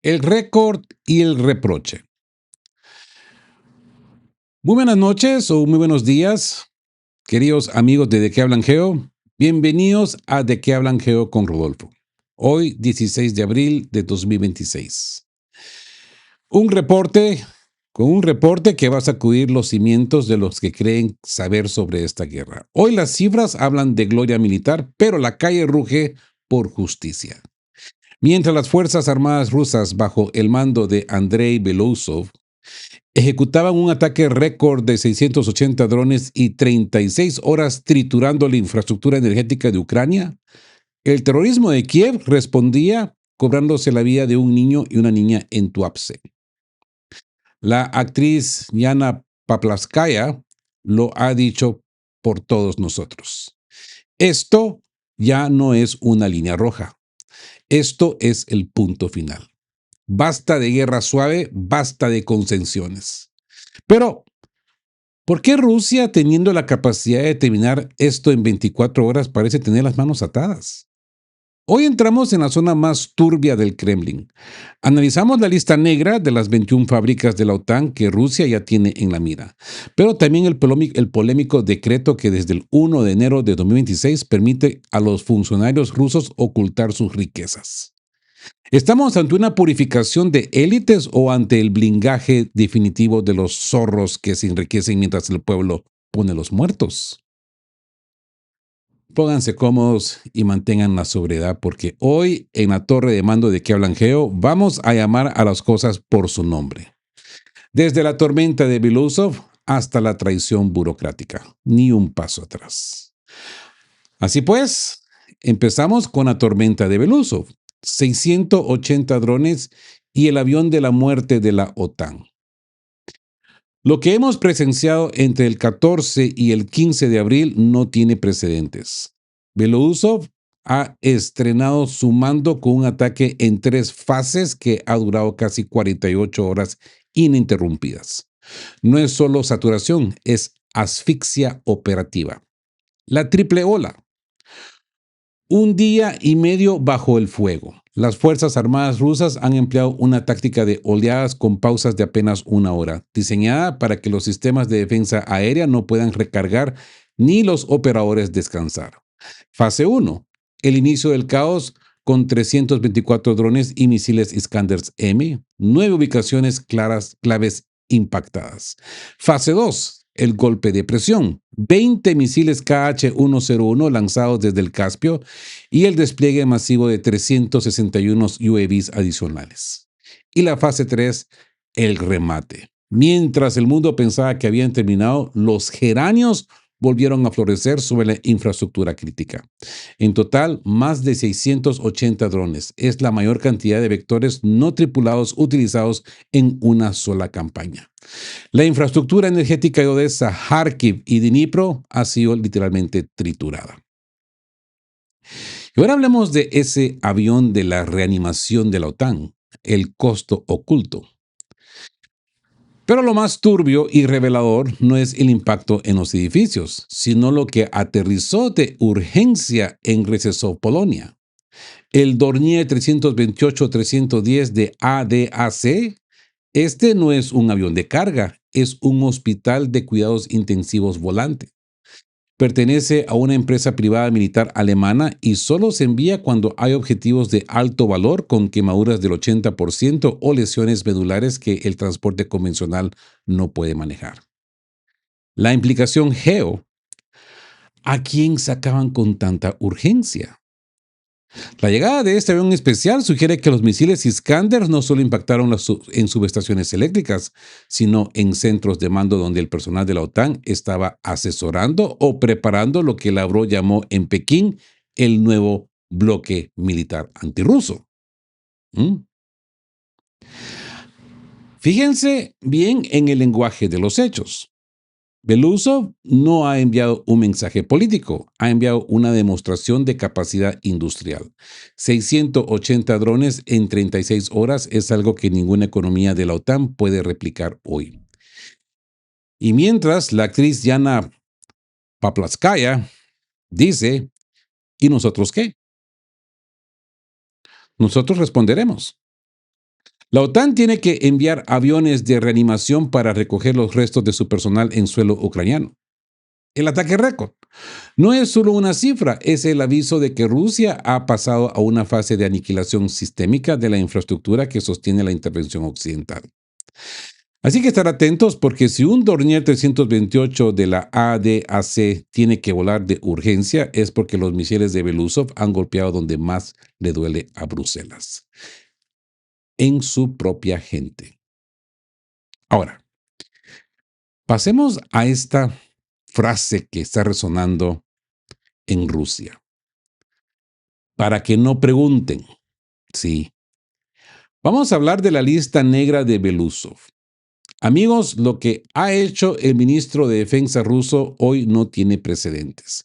El récord y el reproche. Muy buenas noches o muy buenos días, queridos amigos de qué hablan Geo. Bienvenidos a De qué hablan Geo con Rodolfo. Hoy, 16 de abril de 2026. Un reporte, con un reporte que va a sacudir los cimientos de los que creen saber sobre esta guerra. Hoy las cifras hablan de gloria militar, pero la calle ruge por justicia. Mientras las Fuerzas Armadas rusas, bajo el mando de Andrei Belousov, ejecutaban un ataque récord de 680 drones y 36 horas triturando la infraestructura energética de Ucrania, el terrorismo de Kiev respondía cobrándose la vida de un niño y una niña en Tuapse. La actriz Yana Paplawskaya lo ha dicho por todos nosotros. Esto ya no es una línea roja. Esto es el punto final. Basta de guerra suave, basta de concesiones. Pero, ¿por qué Rusia, teniendo la capacidad de terminar esto en 24 horas, parece tener las manos atadas? Hoy entramos en la zona más turbia del Kremlin. Analizamos la lista negra de las 21 fábricas de la OTAN que Rusia ya tiene en la mira, pero también el polémico decreto que desde el 1 de enero de 2026 permite a los funcionarios rusos ocultar sus riquezas. ¿Estamos ante una purificación de élites o ante el blindaje definitivo de los zorros que se enriquecen mientras el pueblo pone los muertos? Pónganse cómodos y mantengan la sobriedad porque hoy en la torre de mando de que hablan Geo vamos a llamar a las cosas por su nombre. Desde la tormenta de Belousov hasta la traición burocrática. Ni un paso atrás. Así pues, empezamos con la tormenta de Belousov. 680 drones y el avión de la muerte de la OTAN. Lo que hemos presenciado entre el 14 y el 15 de abril no tiene precedentes. Belousov ha estrenado su mando con un ataque en 3 fases que ha durado casi 48 horas ininterrumpidas. No es solo saturación, es asfixia operativa. La triple ola. Un día y medio bajo el fuego. Las Fuerzas Armadas rusas han empleado una táctica de oleadas con pausas de apenas una hora, diseñada para que los sistemas de defensa aérea no puedan recargar ni los operadores descansar. Fase 1. El inicio del caos con 324 drones y misiles Iskander-M, 9 ubicaciones claves impactadas. Fase 2. El golpe de presión, 20 misiles KH-101 lanzados desde el Caspio y el despliegue masivo de 361 UAVs adicionales. Y la fase 3, el remate. Mientras el mundo pensaba que habían terminado, los geranios volvieron a florecer sobre la infraestructura crítica. En total, más de 680 drones. Es la mayor cantidad de vectores no tripulados utilizados en una sola campaña. La infraestructura energética de Odessa, Kharkiv y Dnipro ha sido literalmente triturada. Y ahora hablemos de ese avión de la reanimación de la OTAN, el costo oculto. Pero lo más turbio y revelador no es el impacto en los edificios, sino lo que aterrizó de urgencia en Rzeszów, Polonia. El Dornier 328-310 de ADAC. Este no es un avión de carga, es un hospital de cuidados intensivos volante. Pertenece a una empresa privada militar alemana y solo se envía cuando hay objetivos de alto valor con quemaduras del 80% o lesiones medulares que el transporte convencional no puede manejar. La implicación geo. ¿A quién sacaban con tanta urgencia? La llegada de este avión especial sugiere que los misiles Iskander no solo impactaron en subestaciones eléctricas, sino en centros de mando donde el personal de la OTAN estaba asesorando o preparando lo que Lavrov llamó en Pekín el nuevo bloque militar antirruso. ¿Mm? Fíjense bien en el lenguaje de los hechos. Belousov no ha enviado un mensaje político, ha enviado una demostración de capacidad industrial. 680 drones en 36 horas es algo que ninguna economía de la OTAN puede replicar hoy. Y mientras la actriz Yana Paplawskaya dice, ¿y nosotros qué? Nosotros responderemos. La OTAN tiene que enviar aviones de reanimación para recoger los restos de su personal en suelo ucraniano. El ataque récord no es solo una cifra, es el aviso de que Rusia ha pasado a una fase de aniquilación sistémica de la infraestructura que sostiene la intervención occidental. Así que estar atentos porque si un Dornier 328 de la ADAC tiene que volar de urgencia es porque los misiles de Belousov han golpeado donde más le duele a Bruselas, en su propia gente. Ahora, pasemos a esta frase que está resonando en Rusia. Para que no pregunten, sí. Vamos a hablar de la lista negra de Belousov. Amigos, lo que ha hecho el ministro de Defensa ruso hoy no tiene precedentes.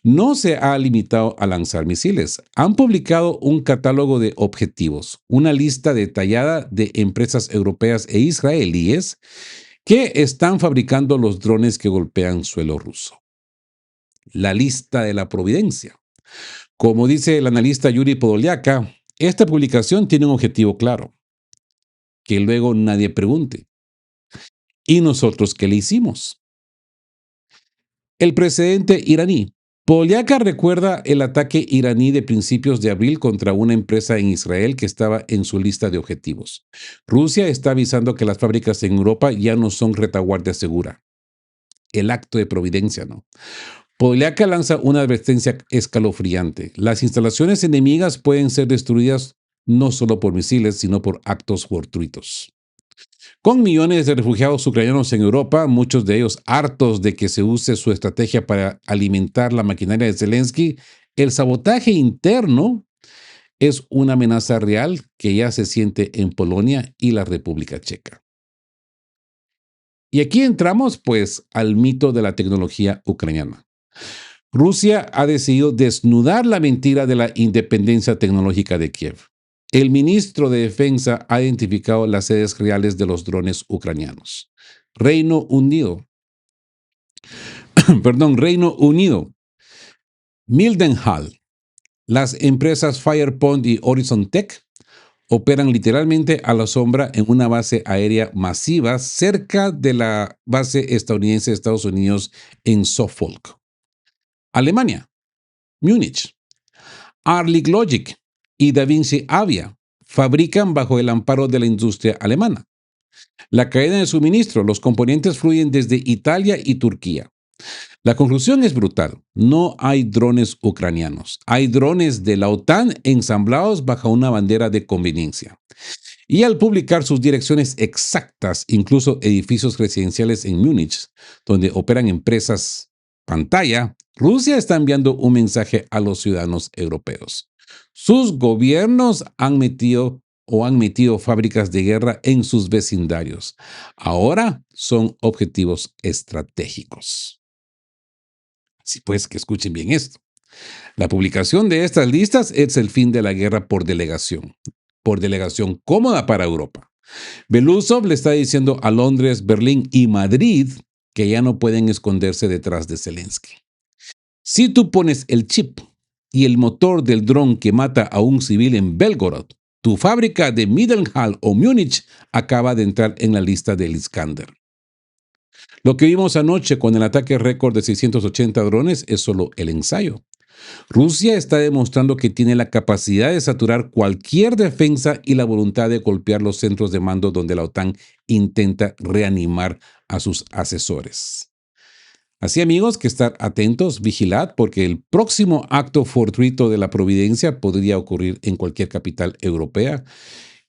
No se ha limitado a lanzar misiles. Han publicado un catálogo de objetivos, una lista detallada de empresas europeas e israelíes que están fabricando los drones que golpean suelo ruso. La lista de la providencia. Como dice el analista Yuri Podoliaka, esta publicación tiene un objetivo claro, que luego nadie pregunte. ¿Y nosotros qué le hicimos? El precedente iraní. Podoliaka recuerda el ataque iraní de principios de abril contra una empresa en Israel que estaba en su lista de objetivos. Rusia está avisando que las fábricas en Europa ya no son retaguardia segura. El acto de providencia, ¿no? Podoliaka lanza una advertencia escalofriante. Las instalaciones enemigas pueden ser destruidas no solo por misiles, sino por actos fortuitos. Con millones de refugiados ucranianos en Europa, muchos de ellos hartos de que se use su estrategia para alimentar la maquinaria de Zelensky, el sabotaje interno es una amenaza real que ya se siente en Polonia y la República Checa. Y aquí entramos, pues, al mito de la tecnología ucraniana. Rusia ha decidido desnudar la mentira de la independencia tecnológica de Kiev. El ministro de Defensa ha identificado las sedes reales de los drones ucranianos. Reino Unido, Reino Unido, Mildenhall, las empresas Firepoint y Horizon Tech operan literalmente a la sombra en una base aérea masiva cerca de la base estadounidense de Estados Unidos en Suffolk. Alemania, Múnich, Arctic Logic y DaVinci Avia fabrican bajo el amparo de la industria alemana. La cadena de suministro, los componentes fluyen desde Italia y Turquía. La conclusión es brutal. No hay drones ucranianos. Hay drones de la OTAN ensamblados bajo una bandera de conveniencia. Y al publicar sus direcciones exactas, incluso edificios residenciales en Múnich, donde operan empresas pantalla, Rusia está enviando un mensaje a los ciudadanos europeos. Sus gobiernos han metido fábricas de guerra en sus vecindarios. Ahora son objetivos estratégicos. Así pues, que escuchen bien esto. La publicación de estas listas es el fin de la guerra por delegación cómoda para Europa. Belousov le está diciendo a Londres, Berlín y Madrid que ya no pueden esconderse detrás de Zelensky. Si tú pones el chip y el motor del dron que mata a un civil en Belgorod, tu fábrica de Mildenhall o Múnich acaba de entrar en la lista del Iskander. Lo que vimos anoche con el ataque récord de 680 drones es solo el ensayo. Rusia está demostrando que tiene la capacidad de saturar cualquier defensa y la voluntad de golpear los centros de mando donde la OTAN intenta reanimar a sus asesores. Así, amigos, que estar atentos, vigilad, porque el próximo acto fortuito de la providencia podría ocurrir en cualquier capital europea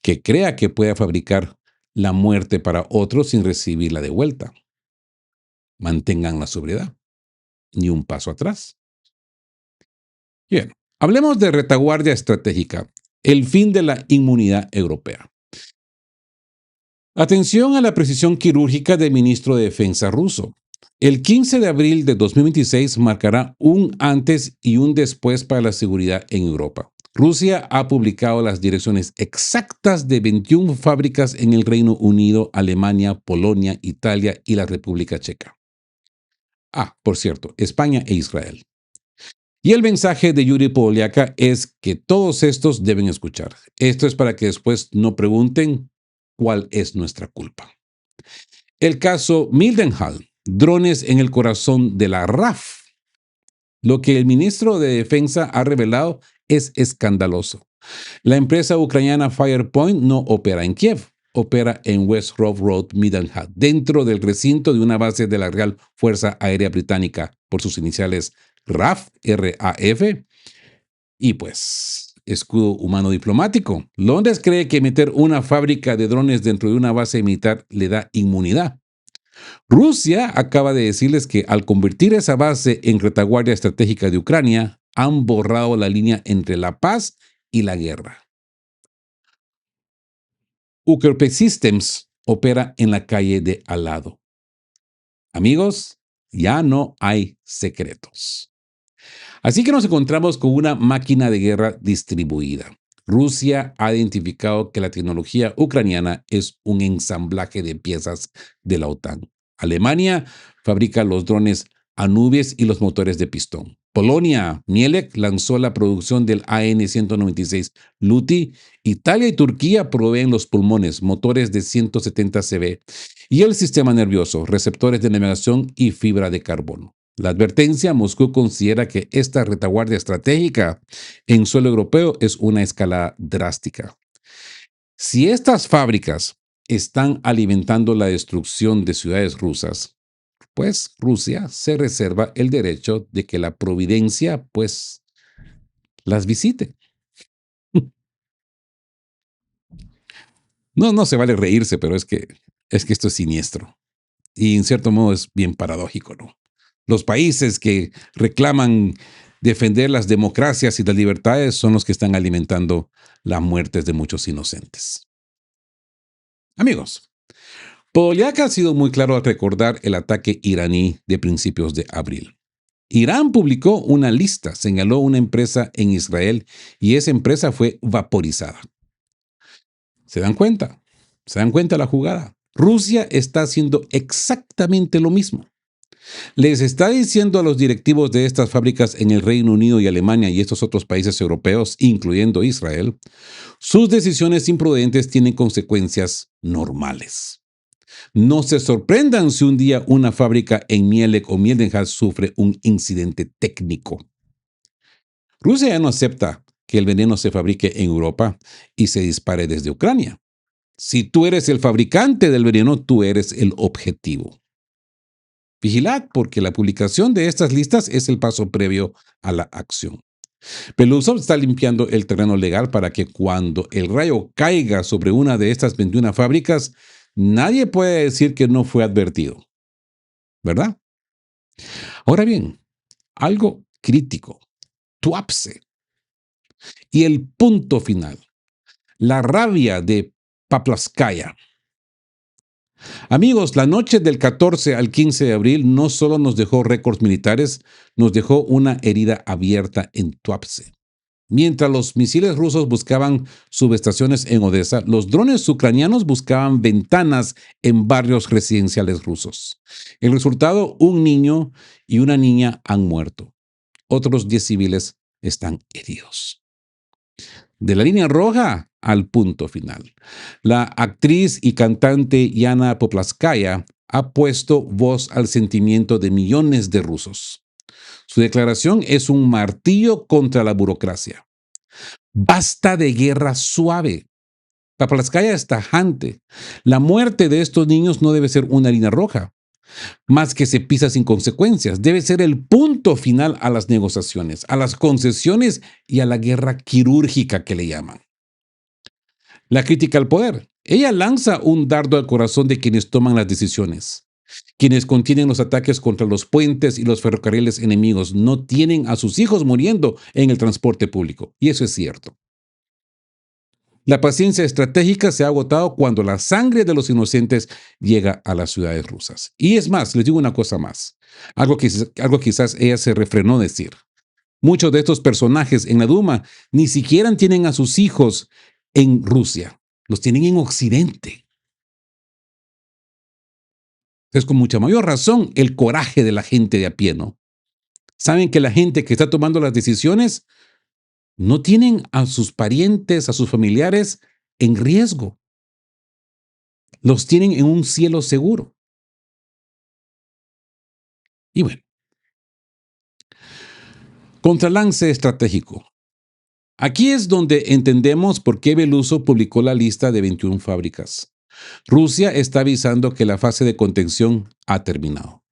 que crea que pueda fabricar la muerte para otros sin recibirla de vuelta. Mantengan la sobriedad. Ni un paso atrás. Bien, hablemos de retaguardia estratégica, el fin de la inmunidad europea. Atención a la precisión quirúrgica del ministro de Defensa ruso. El 15 de abril de 2026 marcará un antes y un después para la seguridad en Europa. Rusia ha publicado las direcciones exactas de 21 fábricas en el Reino Unido, Alemania, Polonia, Italia y la República Checa. Por cierto, España e Israel. Y el mensaje de Yuri Podoliaka es que todos estos deben escuchar. Esto es para que después no pregunten cuál es nuestra culpa. El caso Mildenhall, drones en el corazón de la RAF. Lo que el ministro de Defensa ha revelado es escandaloso. La empresa ucraniana Firepoint no opera en Kiev, opera en West Grove Road, Mildenhall, dentro del recinto de una base de la Real Fuerza Aérea Británica, por sus iniciales RAF, RAF, y pues escudo humano diplomático. Londres cree que meter una fábrica de drones dentro de una base militar le da inmunidad. Rusia acaba de decirles que al convertir esa base en retaguardia estratégica de Ucrania, han borrado la línea entre la paz y la guerra. Ukr Systems opera en la calle de al lado. Amigos, ya no hay secretos. Así que nos encontramos con una máquina de guerra distribuida. Rusia ha identificado que la tecnología ucraniana es un ensamblaje de piezas de la OTAN. Alemania fabrica los drones Anubis y los motores de pistón. Polonia, Mielec, lanzó la producción del AN-196 Luti. Italia y Turquía proveen los pulmones, motores de 170 cv y el sistema nervioso, receptores de navegación y fibra de carbono. La advertencia: Moscú considera que esta retaguardia estratégica en suelo europeo es una escalada drástica. Si estas fábricas están alimentando la destrucción de ciudades rusas, pues Rusia se reserva el derecho de que la providencia, pues, las visite. No, no se vale reírse, pero es que esto es siniestro. Y en cierto modo es bien paradójico, ¿no? Los países que reclaman defender las democracias y las libertades son los que están alimentando las muertes de muchos inocentes. Amigos, Podolyak ha sido muy claro al recordar el ataque iraní de principios de abril. Irán publicó una lista, señaló una empresa en Israel y esa empresa fue vaporizada. ¿Se dan cuenta? ¿Se dan cuenta la jugada? Rusia está haciendo exactamente lo mismo. Les está diciendo a los directivos de estas fábricas en el Reino Unido y Alemania y estos otros países europeos, incluyendo Israel, sus decisiones imprudentes tienen consecuencias normales. No se sorprendan si un día una fábrica en Mielec o Mildenhall sufre un incidente técnico. Rusia ya no acepta que el veneno se fabrique en Europa y se dispare desde Ucrania. Si tú eres el fabricante del veneno, tú eres el objetivo. Vigilad, porque la publicación de estas listas es el paso previo a la acción. Belousov está limpiando el terreno legal para que cuando el rayo caiga sobre una de estas 21 fábricas, nadie puede decir que no fue advertido. ¿Verdad? Ahora bien, algo crítico. Tuapse. Y el punto final. La rabia de Paplaskaya. Amigos, la noche del 14 al 15 de abril no solo nos dejó récords militares, nos dejó una herida abierta en Tuapse. Mientras los misiles rusos buscaban subestaciones en Odessa, los drones ucranianos buscaban ventanas en barrios residenciales rusos. El resultado: un niño y una niña han muerto. Otros 10 civiles están heridos. De la línea roja al punto final. La actriz y cantante Yana Poplaskaya ha puesto voz al sentimiento de millones de rusos. Su declaración es un martillo contra la burocracia. Basta de guerra suave. Poplaskaya es tajante. La muerte de estos niños no debe ser una línea roja, más que se pisa sin consecuencias. Debe ser el punto final a las negociaciones, a las concesiones y a la guerra quirúrgica que le llaman. La crítica al poder. Ella lanza un dardo al corazón de quienes toman las decisiones. Quienes contienen los ataques contra los puentes y los ferrocarriles enemigos no tienen a sus hijos muriendo en el transporte público. Y eso es cierto. La paciencia estratégica se ha agotado cuando la sangre de los inocentes llega a las ciudades rusas. Y es más, les digo una cosa más. Algo quizás ella se refrenó decir. Muchos de estos personajes en la Duma ni siquiera tienen a sus hijos en Rusia. Los tienen en Occidente. Es con mucha mayor razón el coraje de la gente de a pie, ¿no? Saben que la gente que está tomando las decisiones no tienen a sus parientes, a sus familiares en riesgo. los tienen en un cielo seguro. Y bueno, contralance estratégico. Aquí es donde entendemos por qué Beluso publicó la lista de 21 fábricas. Rusia está avisando que la fase de contención ha terminado.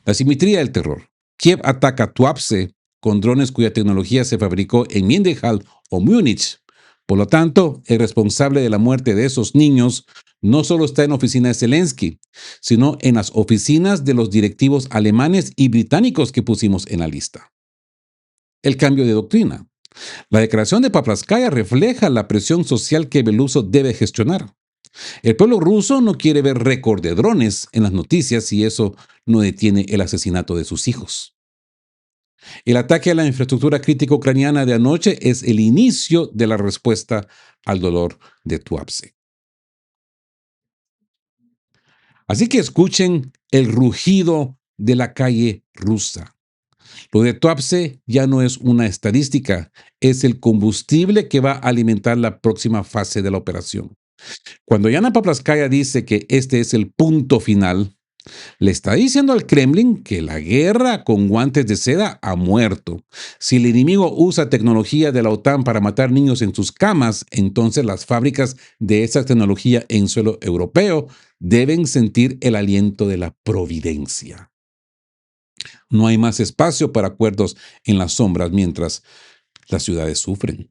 La simetría del terror. Kiev ataca Tuapse con drones cuya tecnología se fabricó en Mindehal o Múnich. Por lo tanto, el responsable de la muerte de esos niños no solo está en la oficina de Zelensky, sino en las oficinas de los directivos alemanes y británicos que pusimos en la lista. El cambio de doctrina. La declaración de Papraskaya refleja la presión social que Beluso debe gestionar. El pueblo ruso no quiere ver récord de drones en las noticias si eso no detiene el asesinato de sus hijos. El ataque a la infraestructura crítica ucraniana de anoche es el inicio de la respuesta al dolor de Tuapse. Así que escuchen el rugido de la calle rusa. Lo de Tuapse ya no es una estadística, es el combustible que va a alimentar la próxima fase de la operación. Cuando Yana Paplaskaya dice que este es el punto final, le está diciendo al Kremlin que la guerra con guantes de seda ha muerto. Si el enemigo usa tecnología de la OTAN para matar niños en sus camas, entonces las fábricas de esa tecnología en suelo europeo deben sentir el aliento de la providencia. No hay más espacio para acuerdos en las sombras mientras las ciudades sufren.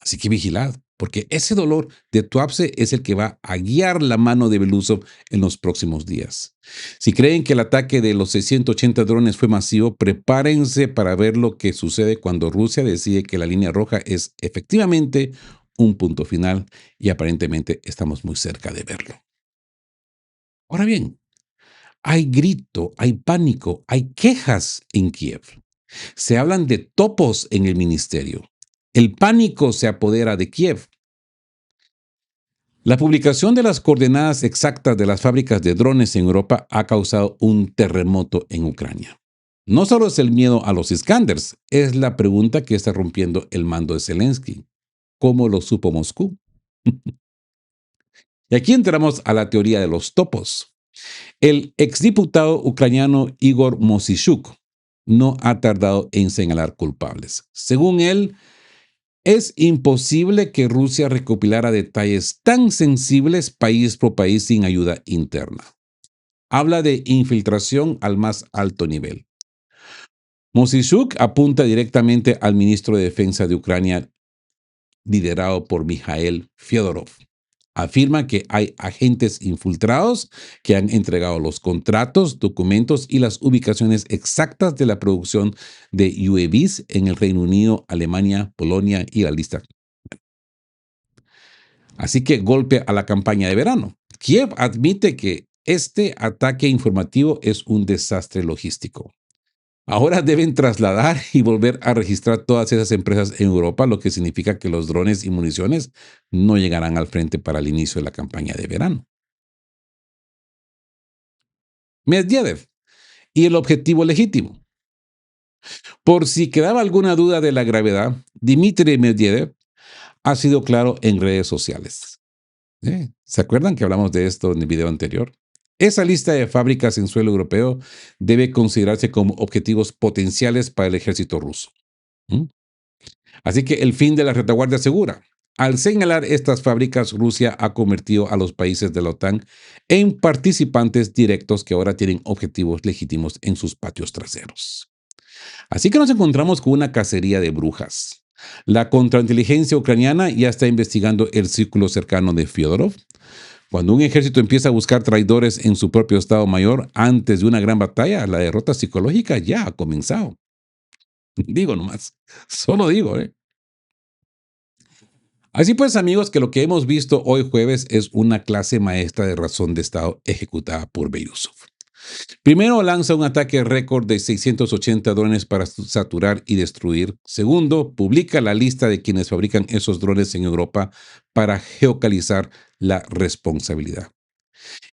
Así que vigilad, porque ese dolor de Tuapse es el que va a guiar la mano de Belousov en los próximos días. Si creen que el ataque de los 680 drones fue masivo, prepárense para ver lo que sucede cuando Rusia decide que la línea roja es efectivamente un punto final y aparentemente estamos muy cerca de verlo. Ahora bien, hay grito, hay pánico, hay quejas en Kiev. Se hablan de topos en el ministerio. El pánico se apodera de Kiev. La publicación de las coordenadas exactas de las fábricas de drones en Europa ha causado un terremoto en Ucrania. No solo es el miedo a los Iskanders, es la pregunta que está rompiendo el mando de Zelensky. ¿Cómo lo supo Moscú? Y aquí entramos a la teoría de los topos. El exdiputado ucraniano Igor Mosishuk no ha tardado en señalar culpables. Según él, es imposible que Rusia recopilara detalles tan sensibles país por país sin ayuda interna. Habla de infiltración al más alto nivel. Mosishuk apunta directamente al ministro de Defensa de Ucrania, liderado por Mikhail Fyodorov. Afirma que hay agentes infiltrados que han entregado los contratos, documentos y las ubicaciones exactas de la producción de UAVs en el Reino Unido, Alemania, Polonia y la lista. Así que golpe a la campaña de verano. Kiev admite que este ataque informativo es un desastre logístico. Ahora deben trasladar y volver a registrar todas esas empresas en Europa, lo que significa que los drones y municiones no llegarán al frente para el inicio de la campaña de verano. Medvedev y el objetivo legítimo. Por si quedaba alguna duda de la gravedad, Dmitry Medvedev ha sido claro en redes sociales. ¿Se acuerdan que hablamos de esto en el video anterior? Esa lista de fábricas en suelo europeo debe considerarse como objetivos potenciales para el ejército ruso. ¿Mm? Así que el fin de la retaguardia segura. Al señalar estas fábricas, Rusia ha convertido a los países de la OTAN en participantes directos que ahora tienen objetivos legítimos en sus patios traseros. Así que nos encontramos con una cacería de brujas. La contrainteligencia ucraniana ya está investigando el círculo cercano de Fyodorov. Cuando un ejército empieza a buscar traidores en su propio Estado Mayor antes de una gran batalla, la derrota psicológica ya ha comenzado. Digo nomás, solo digo, ¿eh? Así pues, amigos, que lo que hemos visto hoy jueves es una clase maestra de razón de Estado ejecutada por Belousov. Primero, lanza un ataque récord de 680 drones para saturar y destruir. Segundo, publica la lista de quienes fabrican esos drones en Europa para geocalizar la responsabilidad.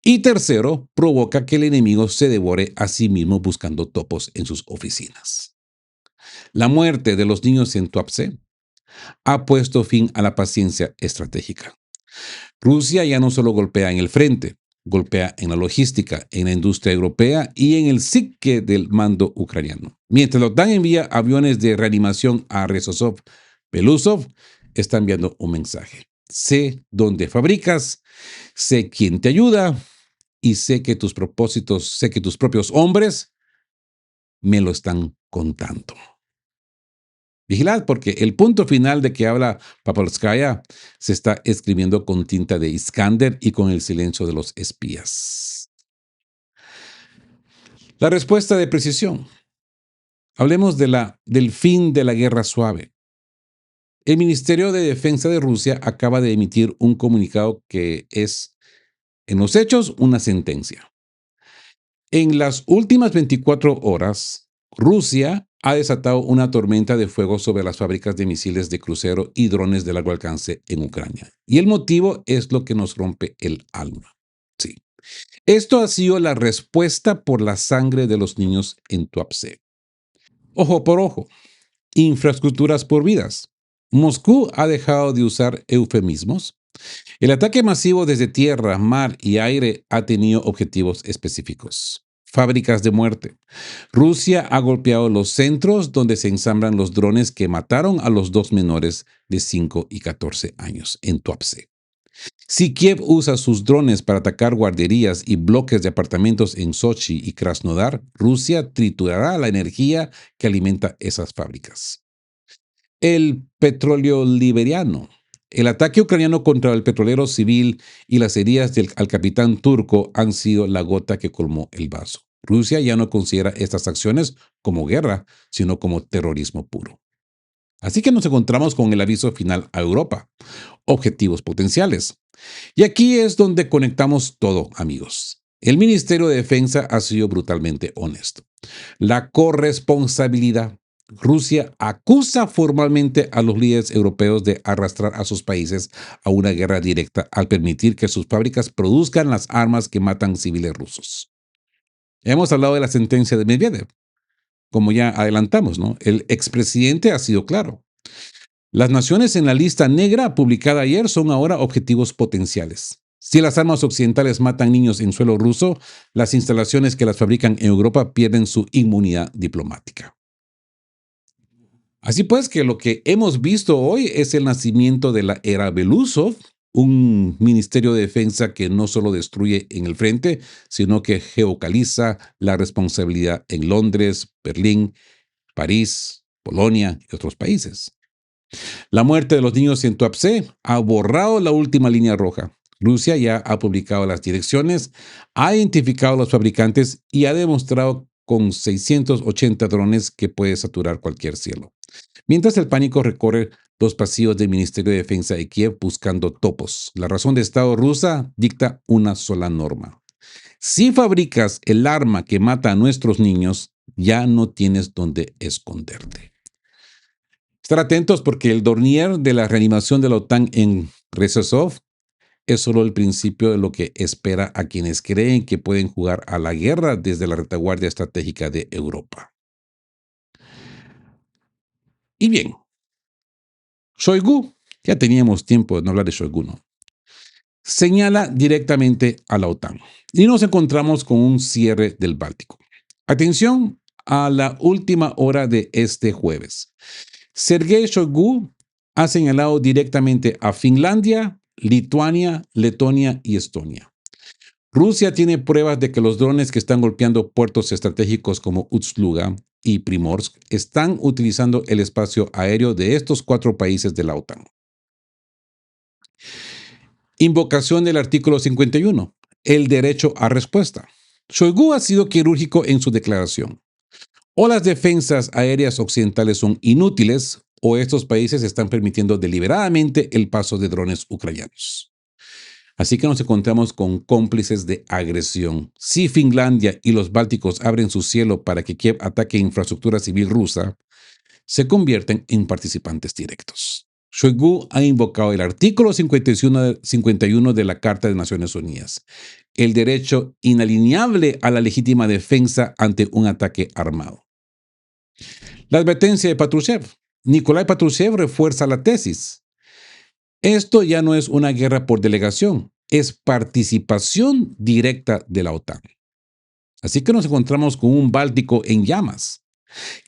Y tercero, provoca que el enemigo se devore a sí mismo buscando topos en sus oficinas. La muerte de los niños en Tuapse ha puesto fin a la paciencia estratégica. Rusia ya no solo golpea en el frente, golpea en la logística, en la industria europea y en el psique del mando ucraniano. Mientras la OTAN envía aviones de reanimación a Rezosov, Belousov está enviando un mensaje. Sé dónde fabricas, sé quién te ayuda y sé que tus propósitos, sé que tus propios hombres me lo están contando. Vigilad, porque el punto final de que habla Papolskaya se está escribiendo con tinta de Iskander y con el silencio de los espías. La respuesta de precisión. Hablemos del fin de la guerra suave. El Ministerio de Defensa de Rusia acaba de emitir un comunicado que es, en los hechos, una sentencia. En las últimas 24 horas, Rusia ha desatado una tormenta de fuego sobre las fábricas de misiles de crucero y drones de largo alcance en Ucrania. Y el motivo es lo que nos rompe el alma. Sí. Esto ha sido la respuesta por la sangre de los niños en Tuapse. Ojo por ojo. Infraestructuras por vidas. Moscú ha dejado de usar eufemismos. El ataque masivo desde tierra, mar y aire ha tenido objetivos específicos. Fábricas de muerte. Rusia ha golpeado los centros donde se ensamblan los drones que mataron a los dos menores de 5 y 14 años en Tuapse. Si Kiev usa sus drones para atacar guarderías y bloques de apartamentos en Sochi y Krasnodar, Rusia triturará la energía que alimenta esas fábricas. El petróleo liberiano. El ataque ucraniano contra el petrolero civil y las heridas al capitán turco han sido la gota que colmó el vaso. Rusia ya no considera estas acciones como guerra, sino como terrorismo puro. Así que nos encontramos con el aviso final a Europa. Objetivos potenciales. Y aquí es donde conectamos todo, amigos. El Ministerio de Defensa ha sido brutalmente honesto. La corresponsabilidad. Rusia acusa formalmente a los líderes europeos de arrastrar a sus países a una guerra directa al permitir que sus fábricas produzcan las armas que matan civiles rusos. Hemos hablado de la sentencia de Medvedev. Como ya adelantamos, ¿no? El expresidente ha sido claro. Las naciones en la lista negra publicada ayer son ahora objetivos potenciales. Si las armas occidentales matan niños en suelo ruso, las instalaciones que las fabrican en Europa pierden su inmunidad diplomática. Así pues que lo que hemos visto hoy es el nacimiento de la era Belousov, un ministerio de defensa que no solo destruye en el frente, sino que geocaliza la responsabilidad en Londres, Berlín, París, Polonia y otros países. La muerte de los niños en Tuapse ha borrado la última línea roja. Rusia ya ha publicado las direcciones, ha identificado a los fabricantes y ha demostrado con 680 drones que puede saturar cualquier cielo. Mientras el pánico recorre los pasillos del Ministerio de Defensa de Kiev buscando topos, la razón de Estado rusa dicta una sola norma. Si fabricas el arma que mata a nuestros niños, ya no tienes dónde esconderte. Estar atentos porque el dossier de la reanimación de la OTAN en Rezosov es solo el principio de lo que espera a quienes creen que pueden jugar a la guerra desde la retaguardia estratégica de Europa. Y bien, Shoigu, ya teníamos tiempo de no hablar de Shoigu, ¿no? Señala directamente a la OTAN y nos encontramos con un cierre del Báltico. Atención a la última hora de este jueves. Sergei Shoigu ha señalado directamente a Finlandia, Lituania, Letonia y Estonia. Rusia tiene pruebas de que los drones que están golpeando puertos estratégicos como Ust-Luga y Primorsk están utilizando el espacio aéreo de estos 4 países de la OTAN. Invocación del artículo 51, el derecho a respuesta. Shoigu ha sido quirúrgico en su declaración. O las defensas aéreas occidentales son inútiles, o estos países están permitiendo deliberadamente el paso de drones ucranianos. Así que nos encontramos con cómplices de agresión. Si Finlandia y los bálticos abren su cielo para que Kiev ataque infraestructura civil rusa, se convierten en participantes directos. Shoigu ha invocado el artículo 51 de la Carta de Naciones Unidas, el derecho inalienable a la legítima defensa ante un ataque armado. La advertencia de Patrushev. Nikolai Patrushev refuerza la tesis. Esto ya no es una guerra por delegación, es participación directa de la OTAN. Así que nos encontramos con un Báltico en llamas.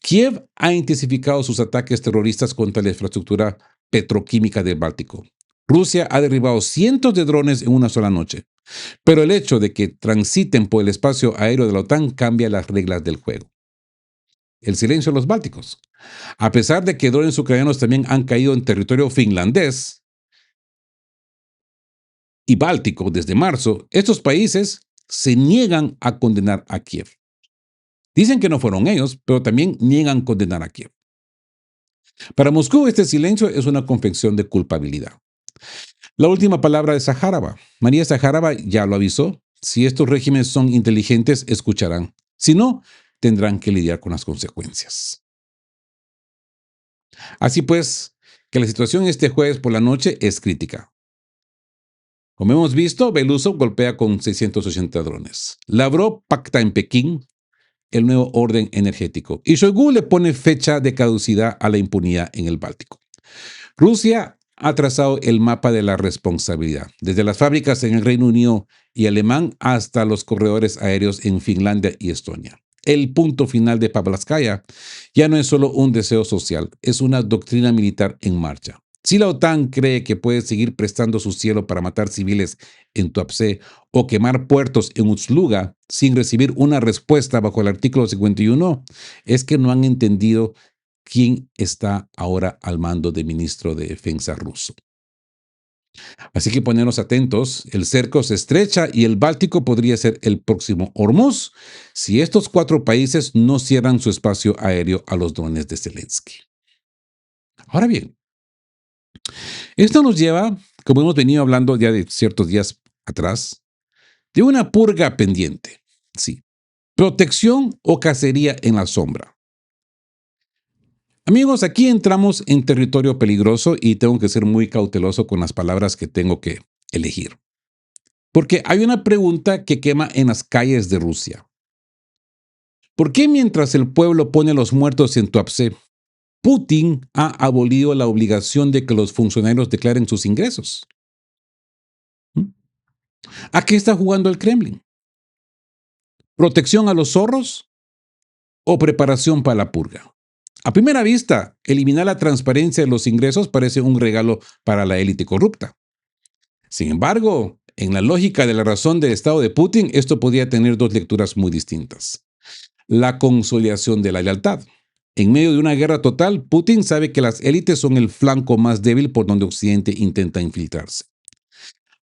Kiev ha intensificado sus ataques terroristas contra la infraestructura petroquímica del Báltico. Rusia ha derribado cientos de drones en una sola noche, pero el hecho de que transiten por el espacio aéreo de la OTAN cambia las reglas del juego. El silencio de los Bálticos. A pesar de que drones ucranianos también han caído en territorio finlandés y báltico desde marzo, estos países se niegan a condenar a Kiev. Dicen que no fueron ellos, pero también niegan condenar a Kiev. Para Moscú, este silencio es una confesión de culpabilidad. La última palabra de Zaharova. María Zaharova ya lo avisó. Si estos regímenes son inteligentes, escucharán. Si no, tendrán que lidiar con las consecuencias. Así pues, que la situación este jueves por la noche es crítica. Como hemos visto, Belousov golpea con 680 drones. Lavrov pacta en Pekín el nuevo orden energético. Y Shoigu le pone fecha de caducidad a la impunidad en el Báltico. Rusia ha trazado el mapa de la responsabilidad, desde las fábricas en el Reino Unido y alemán hasta los corredores aéreos en Finlandia y Estonia. El punto final de Pavlovskaya ya no es solo un deseo social, es una doctrina militar en marcha. Si la OTAN cree que puede seguir prestando su cielo para matar civiles en Tuapse o quemar puertos en Ust-Luga sin recibir una respuesta bajo el artículo 51, es que no han entendido quién está ahora al mando del ministro de Defensa ruso. Así que ponernos atentos, el cerco se estrecha y el Báltico podría ser el próximo Hormuz si estos 4 países no cierran su espacio aéreo a los drones de Zelensky. Ahora bien, esto nos lleva, como hemos venido hablando ya de ciertos días atrás, de una purga pendiente. Sí, protección o cacería en la sombra. Amigos, aquí entramos en territorio peligroso y tengo que ser muy cauteloso con las palabras que tengo que elegir. Porque hay una pregunta que quema en las calles de Rusia. ¿Por qué mientras el pueblo pone a los muertos en Tuapse, Putin ha abolido la obligación de que los funcionarios declaren sus ingresos? ¿Mm? ¿A qué está jugando el Kremlin? ¿Protección a los zorros o preparación para la purga? A primera vista, eliminar la transparencia de los ingresos parece un regalo para la élite corrupta. Sin embargo, en la lógica de la razón del Estado de Putin, esto podría tener 2 lecturas muy distintas. La consolidación de la lealtad. En medio de una guerra total, Putin sabe que las élites son el flanco más débil por donde Occidente intenta infiltrarse.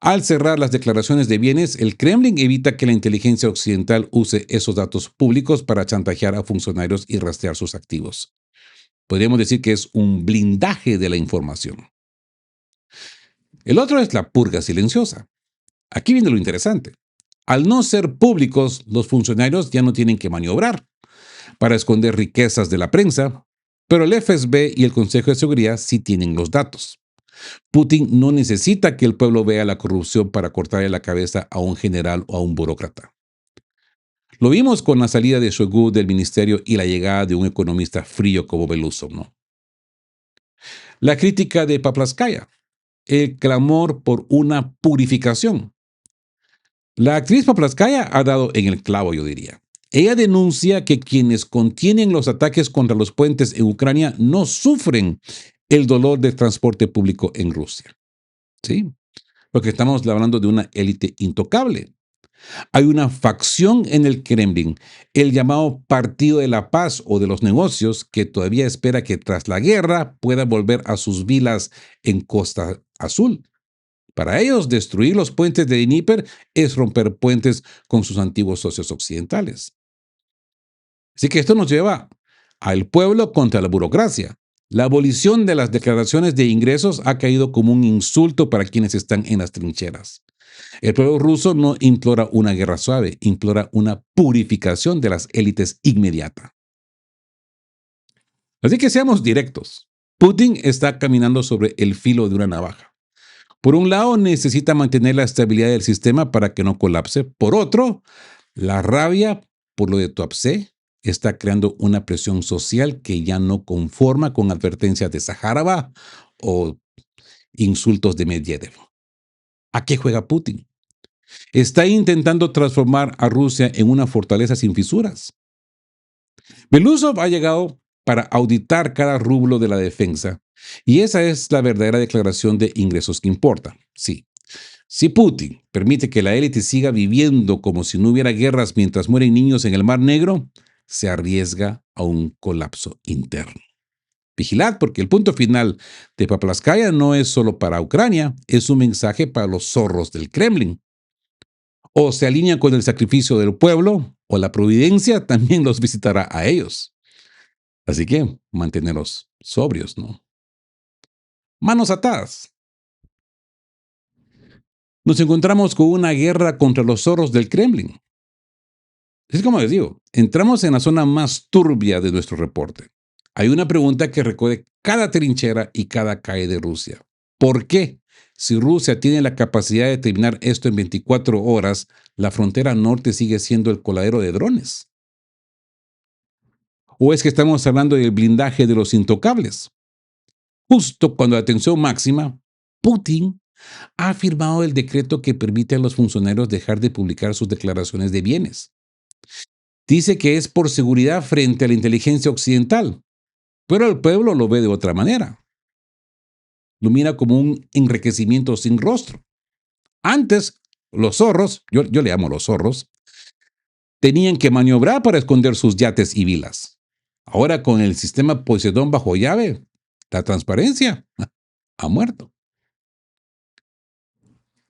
Al cerrar las declaraciones de bienes, el Kremlin evita que la inteligencia occidental use esos datos públicos para chantajear a funcionarios y rastrear sus activos. Podríamos decir que es un blindaje de la información. El otro es la purga silenciosa. Aquí viene lo interesante. Al no ser públicos, los funcionarios ya no tienen que maniobrar para esconder riquezas de la prensa, pero el FSB y el Consejo de Seguridad sí tienen los datos. Putin no necesita que el pueblo vea la corrupción para cortarle la cabeza a un general o a un burócrata. Lo vimos con la salida de Shoigu del ministerio y la llegada de un economista frío como Belousov, ¿no? La crítica de Pavlovskaya, el clamor por una purificación. La actriz Pavlovskaya ha dado en el clavo, yo diría. Ella denuncia que quienes contienen los ataques contra los puentes en Ucrania no sufren el dolor del transporte público en Rusia. ¿Sí? Porque estamos hablando de una élite intocable. Hay una facción en el Kremlin, el llamado Partido de la Paz o de los Negocios, que todavía espera que tras la guerra pueda volver a sus vilas en Costa Azul. Para ellos, destruir los puentes de Dnieper es romper puentes con sus antiguos socios occidentales. Así que esto nos lleva al pueblo contra la burocracia. La abolición de las declaraciones de ingresos ha caído como un insulto para quienes están en las trincheras. El pueblo ruso no implora una guerra suave, implora una purificación de las élites inmediata. Así que seamos directos. Putin está caminando sobre el filo de una navaja. Por un lado, necesita mantener la estabilidad del sistema para que no colapse. Por otro, la rabia por lo de Tuapse está creando una presión social que ya no conforma con advertencias de Zaharova o insultos de Medvedev. ¿A qué juega Putin? Está intentando transformar a Rusia en una fortaleza sin fisuras. Belousov ha llegado para auditar cada rublo de la defensa, y esa es la verdadera declaración de ingresos que importa. Sí, si Putin permite que la élite siga viviendo como si no hubiera guerras mientras mueren niños en el Mar Negro, se arriesga a un colapso interno. Vigilad, porque el punto final de Paplaskaya no es solo para Ucrania, es un mensaje para los zorros del Kremlin. O se alinean con el sacrificio del pueblo, o la providencia también los visitará a ellos. Así que manteneros sobrios, ¿no? Manos atadas. Nos encontramos con una guerra contra los zorros del Kremlin. Es como les digo, entramos en la zona más turbia de nuestro reporte. Hay una pregunta que recorre cada trinchera y cada calle de Rusia. ¿Por qué? Si Rusia tiene la capacidad de terminar esto en 24 horas, la frontera norte sigue siendo el coladero de drones. ¿O es que estamos hablando del blindaje de los intocables? Justo cuando la tensión máxima, Putin ha firmado el decreto que permite a los funcionarios dejar de publicar sus declaraciones de bienes. Dice que es por seguridad frente a la inteligencia occidental, pero el pueblo lo ve de otra manera. Lo mira como un enriquecimiento sin rostro. Antes, los zorros, yo le llamo los zorros, tenían que maniobrar para esconder sus yates y vilas. Ahora con el sistema Poseidón bajo llave, la transparencia ha muerto.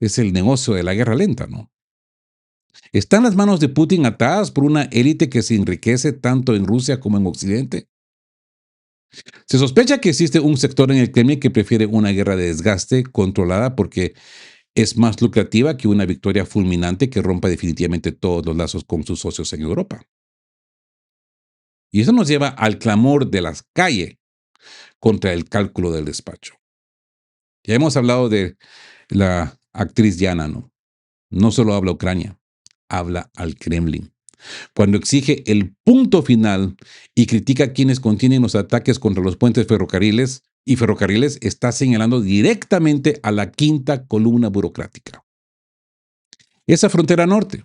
Es el negocio de la guerra lenta, ¿no? ¿Están las manos de Putin atadas por una élite que se enriquece tanto en Rusia como en Occidente? Se sospecha que existe un sector en el Kremlin que prefiere una guerra de desgaste controlada porque es más lucrativa que una victoria fulminante que rompa definitivamente todos los lazos con sus socios en Europa. Y eso nos lleva al clamor de las calles contra el cálculo del despacho. Ya hemos hablado de la actriz Diana, ¿no? No solo habla Ucrania, habla al Kremlin. Cuando exige el punto final y critica a quienes contienen los ataques contra los puentes ferrocarriles y ferrocarriles, está señalando directamente a la quinta columna burocrática. Esa frontera norte.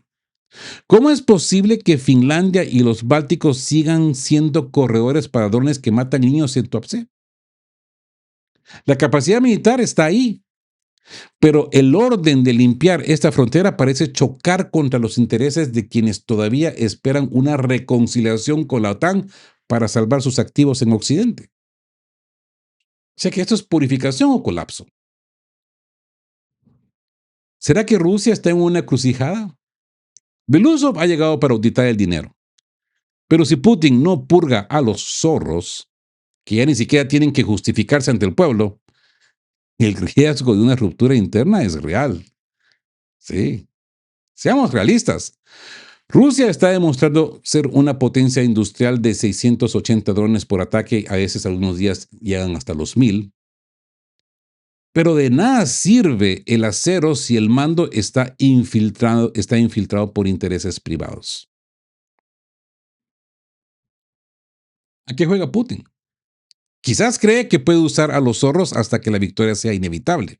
¿Cómo es posible que Finlandia y los Bálticos sigan siendo corredores para drones que matan niños en Tuapse? La capacidad militar está ahí, pero el orden de limpiar esta frontera parece chocar contra los intereses de quienes todavía esperan una reconciliación con la OTAN para salvar sus activos en Occidente. O sea que esto es purificación o colapso. ¿Será que Rusia está en una encrucijada? Belousov ha llegado para auditar el dinero. Pero si Putin no purga a los zorros, que ya ni siquiera tienen que justificarse ante el pueblo, el riesgo de una ruptura interna es real. Sí, seamos realistas. Rusia está demostrando ser una potencia industrial de 680 drones por ataque, a veces algunos días llegan hasta los 1000. Pero de nada sirve el acero si el mando está infiltrado por intereses privados. ¿A qué juega Putin? Quizás cree que puede usar a los zorros hasta que la victoria sea inevitable.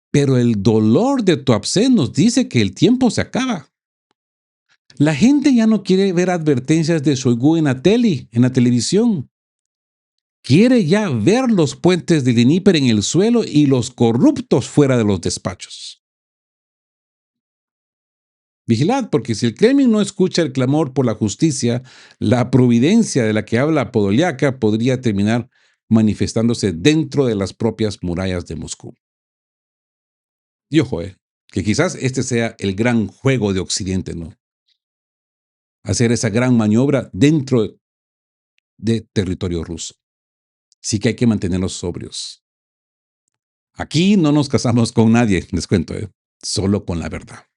Pero el dolor de Tuapse nos dice que el tiempo se acaba. La gente ya no quiere ver advertencias de Shoigu en la televisión. Quiere ya ver los puentes de Dnieper en el suelo y los corruptos fuera de los despachos. Vigilad, porque si el Kremlin no escucha el clamor por la justicia, la providencia de la que habla Podoliaka podría terminar manifestándose dentro de las propias murallas de Moscú. Y ojo, que quizás este sea el gran juego de Occidente, ¿no? Hacer esa gran maniobra dentro de territorio ruso. Sí que hay que mantenerlos sobrios. Aquí no nos casamos con nadie, les cuento, solo con la verdad.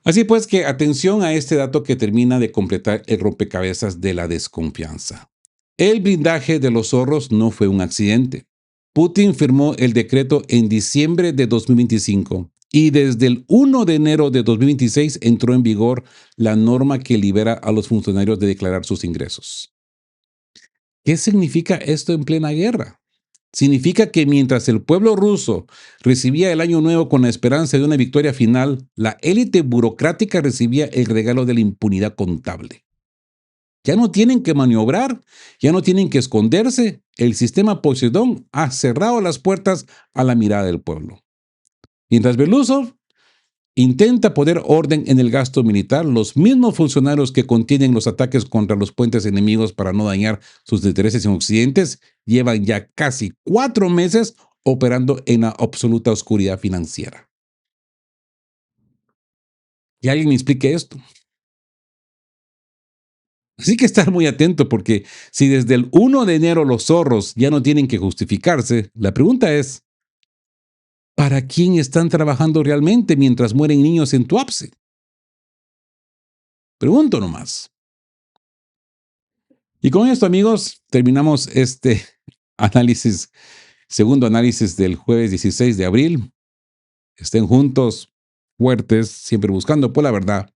Así pues que atención a este dato que termina de completar el rompecabezas de la desconfianza. El blindaje de los zorros no fue un accidente. Putin firmó el decreto en diciembre de 2025 y desde el 1 de enero de 2026 entró en vigor la norma que libera a los funcionarios de declarar sus ingresos. ¿Qué significa esto en plena guerra? Significa que mientras el pueblo ruso recibía el año nuevo con la esperanza de una victoria final, la élite burocrática recibía el regalo de la impunidad contable. Ya no tienen que maniobrar, ya no tienen que esconderse. El sistema Poseidón ha cerrado las puertas a la mirada del pueblo. Mientras Belousov intenta poner orden en el gasto militar, los mismos funcionarios que contienen los ataques contra los puentes enemigos para no dañar sus intereses en Occidente llevan ya casi 4 meses operando en la absoluta oscuridad financiera. Y alguien me explique esto. Así que estar muy atento porque si desde el 1 de enero los zorros ya no tienen que justificarse, la pregunta es, ¿para quién están trabajando realmente mientras mueren niños en Tuapse? Pregunto nomás. Y con esto, amigos, terminamos este análisis, segundo análisis del jueves 16 de abril. Estén juntos, fuertes, siempre buscando por la verdad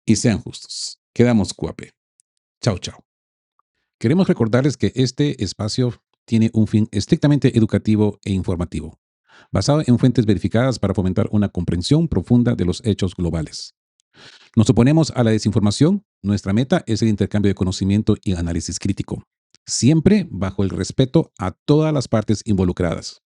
y sean justos. Quedamos cuape. Chao, chao. Queremos recordarles que este espacio tiene un fin estrictamente educativo e informativo, basado en fuentes verificadas para fomentar una comprensión profunda de los hechos globales. Nos oponemos a la desinformación. Nuestra meta es el intercambio de conocimiento y análisis crítico, siempre bajo el respeto a todas las partes involucradas.